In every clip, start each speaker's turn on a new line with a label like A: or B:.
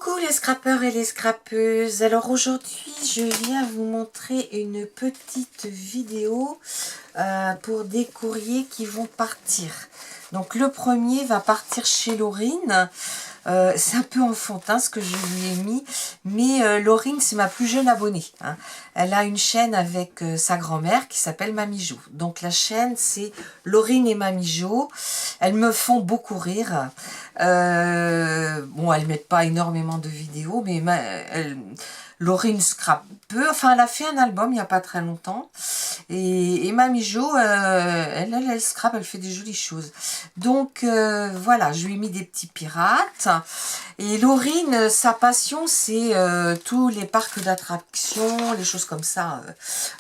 A: Coucou les scrappeurs et les scrappeuses. Alors aujourd'hui je viens vous montrer une petite vidéo pour des courriers qui vont partir. Donc le premier va partir chez Laurine. C'est un peu enfantin ce que je lui ai mis, mais Laurine c'est ma plus jeune abonnée, hein. Elle a une chaîne avec sa grand-mère qui s'appelle Mamie Jo. Donc la chaîne c'est Laurine et Mamie Jo. Elles me font beaucoup rire. Bon, elles mettent pas énormément de vidéos, mais Laurine scrape peu. Enfin, elle a fait un album il n'y a pas très longtemps. Et Mamie Jo, elle scrape, elle fait des jolies choses. Donc, voilà, je lui ai mis des petits pirates. Et Laurine, sa passion, c'est tous les parcs d'attractions, les choses comme ça.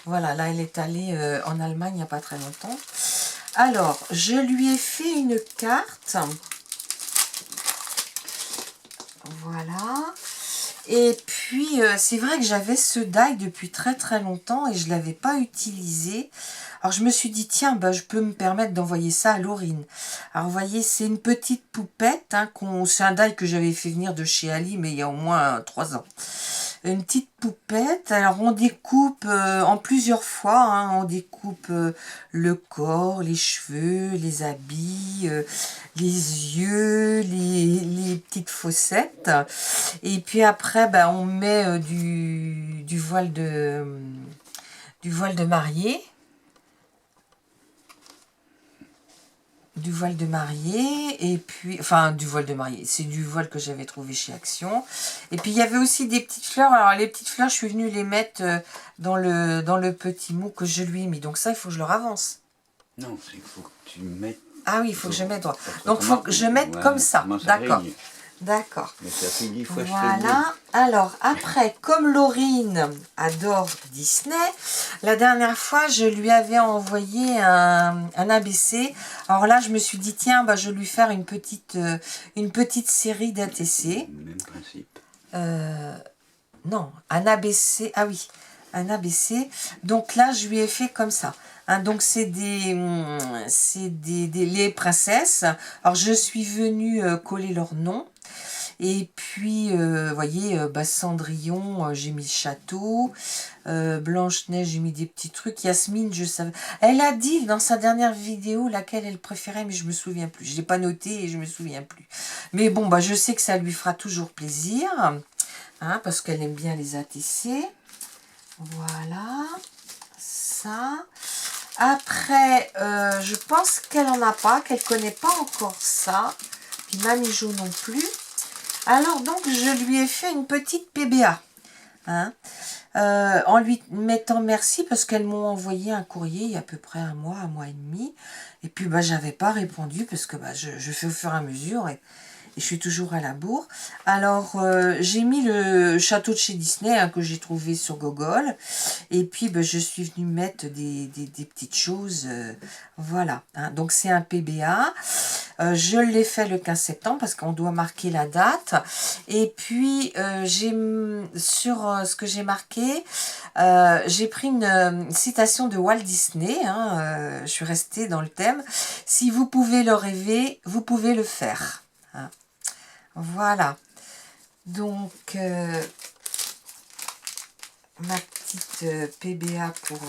A: Voilà, là, elle est allée en Allemagne il n'y a pas très longtemps. Alors, je lui ai fait une carte. Voilà. Et puis, c'est vrai que j'avais ce die depuis très très longtemps et je ne l'avais pas utilisé. Alors, je me suis dit, tiens, bah, je peux me permettre d'envoyer ça à Laurine. Alors, vous voyez, c'est une petite poupette. Hein, c'est un die que j'avais fait venir de chez Ali, mais il y a au moins 3 ans. Une petite poupette. Alors, on découpe en plusieurs fois. Hein, on découpe le corps, les cheveux, les habits, les yeux, les petites fossettes. Et puis après, ben, on met du voile de mariée. Du voile de mariée, et puis, enfin, du voile de mariée, c'est du voile que j'avais trouvé chez Action. Et puis, il y avait aussi des petites fleurs. Alors, les petites fleurs, je suis venue les mettre dans le petit mot que je lui ai mis. Donc ça, il faut que je leur avance.
B: Non, il faut que tu mettes...
A: Ah oui, il faut que je mette droit. Donc, il faut que je mette comme ça. D'accord. D'accord. Voilà. Alors, après, comme Laurine adore Disney, la dernière fois, je lui avais envoyé un ABC. Alors là, je me suis dit, tiens, bah, je vais lui faire une petite série d'ATC.
B: Même principe.
A: Non, un ABC. Ah oui, un ABC. Donc là, je lui ai fait comme ça. Hein, donc, c'est les princesses. Alors, je suis venue coller leur nom. Et puis, vous voyez, bah, Cendrillon, j'ai mis le château. Blanche-Neige, j'ai mis des petits trucs. Yasmine, je savais. Elle a dit dans sa dernière vidéo laquelle elle préférait, mais je me souviens plus. Je ne l'ai pas noté et je me souviens plus. Mais bon, bah, je sais que ça lui fera toujours plaisir. Hein, parce qu'elle aime bien les ATC. Voilà. Ça. Après, je pense qu'elle n'en a pas, qu'elle ne connaît pas encore ça. Puis Mamie Jo non plus. Alors donc je lui ai fait une petite PBA, hein, en lui mettant merci parce qu'elles m'ont envoyé un courrier il y a à peu près un mois et demi. Et puis bah, j'avais pas répondu parce que bah, je fais au fur et à mesure et je suis toujours à la bourre. Alors j'ai mis le château de chez Disney, hein, que j'ai trouvé sur Google. Et puis bah, je suis venue mettre des petites choses. Voilà, hein. Donc c'est un PBA. Je l'ai fait le 15 septembre parce qu'on doit marquer la date. Et puis, sur ce que j'ai marqué, j'ai pris une citation de Walt Disney. Hein, je suis restée dans le thème. Si vous pouvez le rêver, vous pouvez le faire. Hein. Voilà. Donc, ma petite PBA pour...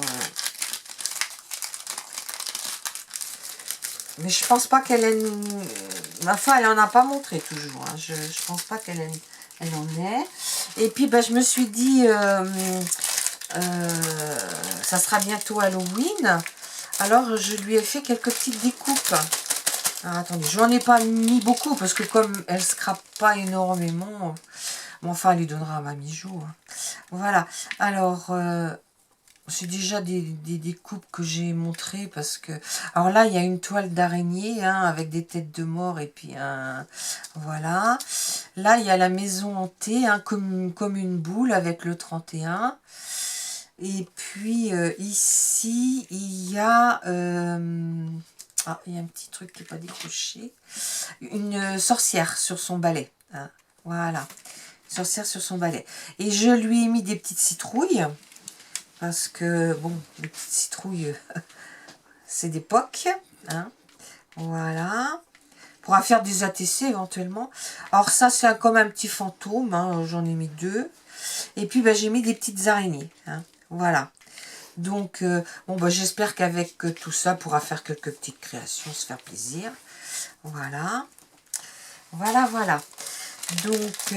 A: Mais je pense pas qu'elle ait... Enfin, elle en a pas montré toujours. Hein. Je pense pas qu'elle en ait. Et puis, bah, je me suis dit... ça sera bientôt Halloween. Alors, je lui ai fait quelques petites découpes. Alors, attendez, je n'en ai pas mis beaucoup. Parce que comme elle ne scrape pas énormément... Bon, enfin, elle lui donnera à Mamie Jo. Hein. Voilà. Alors... c'est déjà des découpes que j'ai montrées parce que... Alors là, il y a une toile d'araignée, hein, avec des têtes de mort et puis un... Voilà. Là, il y a la maison hantée, hein, comme une boule avec le 31. Et puis ici, il y a... Ah, il y a un petit truc qui n'est pas décroché. Une sorcière sur son balai. Hein. Voilà. Sorcière sur son balai. Et je lui ai mis des petites citrouilles. Parce que, bon, les petites citrouilles, c'est d'époque. Hein. Voilà. pourra faire des ATC éventuellement. Alors ça, c'est comme un petit fantôme, hein, j'en ai mis 2. Et puis, j'ai mis des petites araignées. Hein, voilà. Donc, bon, j'espère qu'avec tout ça, on pourra faire quelques petites créations, se faire plaisir. Voilà. Voilà. Donc,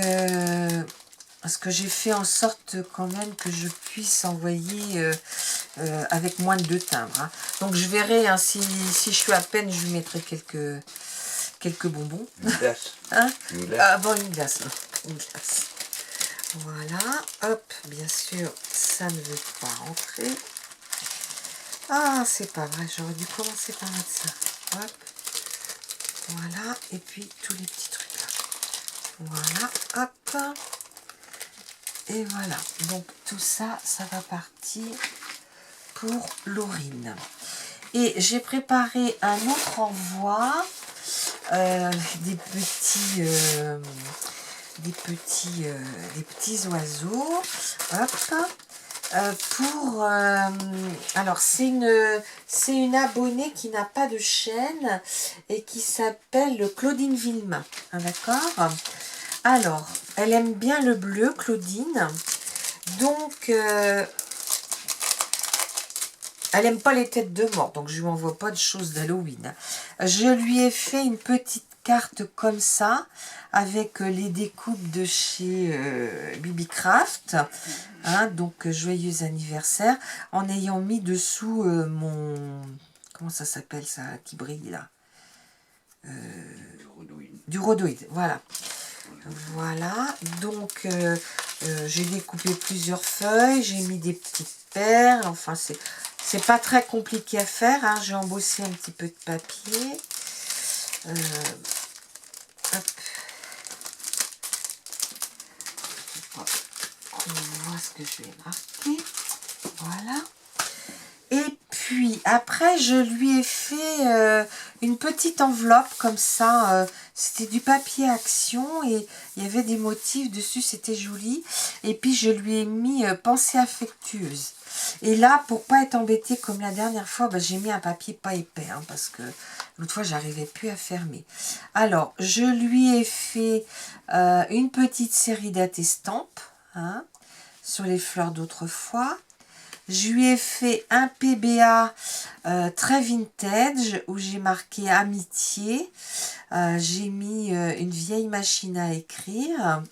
A: parce que j'ai fait en sorte quand même que je puisse envoyer avec moins de timbres. Hein. Donc, je verrai, hein, si je suis à peine, je lui mettrai quelques bonbons.
B: Une glace.
A: Hein?
B: Une glace.
A: Ah bon, une glace. Une glace. Voilà, hop, bien sûr, ça ne veut pas rentrer. Ah, c'est pas vrai, j'aurais dû commencer par mettre ça. Hop, voilà, et puis tous les petits trucs là. Voilà, hop. Et voilà, donc tout ça, ça va partir pour Laurine. Et j'ai préparé un autre envoi, des petits oiseaux. Hop. Alors c'est une abonnée qui n'a pas de chaîne et qui s'appelle Claudine Villemain. Hein, d'accord. Alors, elle aime bien le bleu, Claudine. Donc, elle aime pas les têtes de mort, donc je lui envoie pas de choses d'Halloween. Je lui ai fait une petite carte comme ça, avec les découpes de chez Bibi Craft. Hein, donc, joyeux anniversaire, en ayant mis dessous mon... Comment ça s'appelle ça, qui brille là? Du rhodoïde, voilà. Voilà, donc j'ai découpé plusieurs feuilles, j'ai mis des petites perles, enfin c'est pas très compliqué à faire, hein. J'ai embossé un petit peu de papier. Hop. On voit ce que je vais marquer, voilà. Et puis après je lui ai fait une petite enveloppe comme ça, c'était du papier action et il y avait des motifs dessus, c'était joli. Et puis je lui ai mis pensée affectueuse. Et là, pour pas être embêtée comme la dernière fois, j'ai mis un papier pas épais, hein, parce que l'autre fois j'arrivais plus à fermer. Alors je lui ai fait une petite série d'attestampes, hein, sur les fleurs d'autrefois. Je lui ai fait un PBA très vintage où j'ai marqué amitié. J'ai mis une vieille machine à écrire.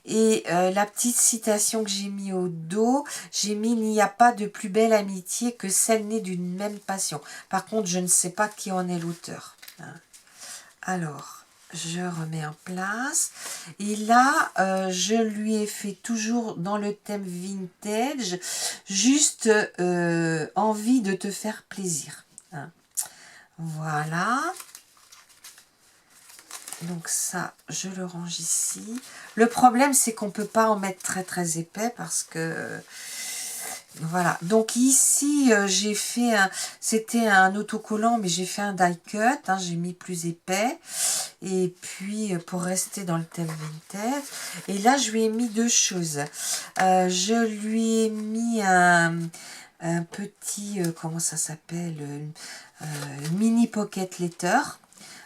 A: Et la petite citation que j'ai mis au dos, j'ai mis « Il n'y a pas de plus belle amitié que celle née d'une même passion ». Par contre, je ne sais pas qui en est l'auteur. Alors... je remets en place. Et là, je lui ai fait toujours dans le thème vintage, juste envie de te faire plaisir. Hein. Voilà. Donc ça, je le range ici. Le problème, c'est qu'on ne peut pas en mettre très très épais parce que... Voilà, donc ici j'ai fait c'était un autocollant mais j'ai fait un die cut, hein, j'ai mis plus épais et puis pour rester dans le thème vintage. Et là je lui ai mis deux choses, je lui ai mis un petit, comment ça s'appelle, mini pocket letter,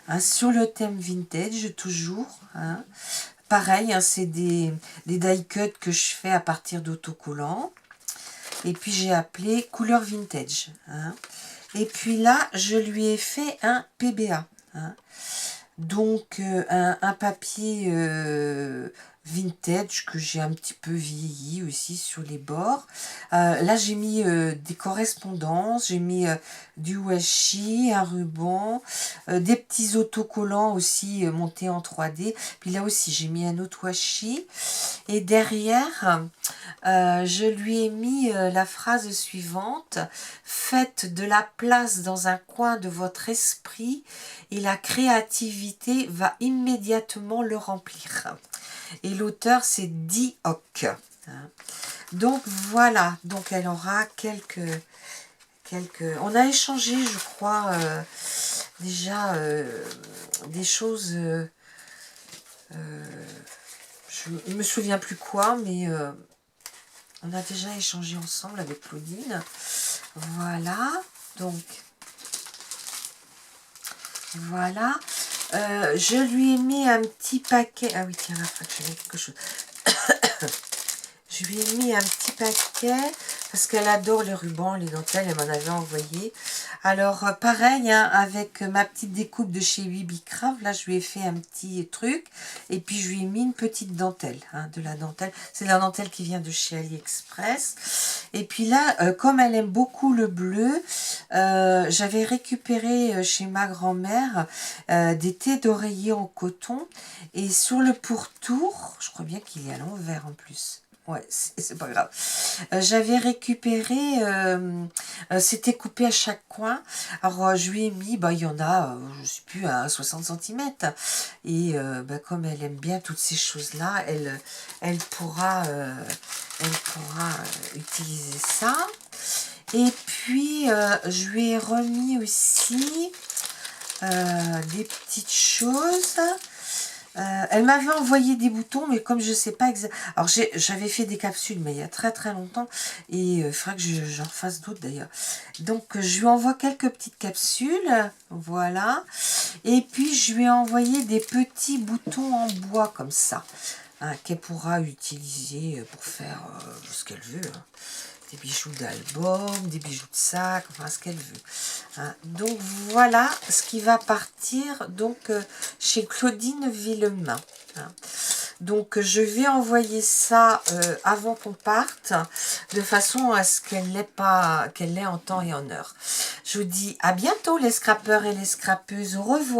A: hein, sur le thème vintage toujours, hein. Pareil, hein, c'est des die cut que je fais à partir d'autocollants. Et puis j'ai appelé couleur vintage. Hein. Et puis là, je lui ai fait un PBA. Hein. Donc un papier vintage que j'ai un petit peu vieilli aussi sur les bords. Là j'ai mis des correspondances, j'ai mis du washi, un ruban, des petits autocollants aussi montés en 3D. Puis là aussi j'ai mis un autre washi. Et derrière, je lui ai mis la phrase suivante: faites de la place dans un coin de votre esprit et la créativité va immédiatement le remplir. Et l'auteur, c'est Di Hoc. Donc voilà, donc elle aura quelques... On a échangé, je crois, déjà des choses... je ne me souviens plus quoi, mais on a déjà échangé ensemble avec Claudine. Voilà, donc... Voilà. Je lui ai mis un petit paquet. Ah oui, tiens, là, faut que j'avais quelque chose. Je lui ai mis un petit paquet parce qu'elle adore les rubans, les dentelles, elle m'en avait envoyé. Alors, pareil, hein, avec ma petite découpe de chez Wibicraft, là, je lui ai fait un petit truc. Et puis, je lui ai mis une petite dentelle, hein, de la dentelle. C'est la dentelle qui vient de chez AliExpress. Et puis là, comme elle aime beaucoup le bleu, j'avais récupéré chez ma grand-mère des thés d'oreiller en coton. Et sur le pourtour, je crois bien qu'il est à l'envers en plus. Ouais, c'est pas grave. J'avais récupéré, c'était coupé à chaque coin. Alors, je lui ai mis, bah, il y en a, je sais plus, à 60 cm. Et bah, comme elle aime bien toutes ces choses-là, elle pourra utiliser ça. Et puis, je lui ai remis aussi des petites choses. Elle m'avait envoyé des boutons, mais comme je sais pas exactement... Alors, j'avais fait des capsules, mais il y a très très longtemps, et il faudrait que j'en fasse d'autres d'ailleurs. Donc, je lui envoie quelques petites capsules, voilà. Et puis, je lui ai envoyé des petits boutons en bois, comme ça, hein, qu'elle pourra utiliser pour faire ce qu'elle veut, hein. Des bijoux d'album, des bijoux de sac, enfin ce qu'elle veut. Hein. Donc voilà ce qui va partir donc chez Claudine Villemain. Hein. Donc je vais envoyer ça avant qu'on parte, de façon à ce qu'elle l'ait en temps et en heure. Je vous dis à bientôt les scrappeurs et les scrappeuses. Au revoir.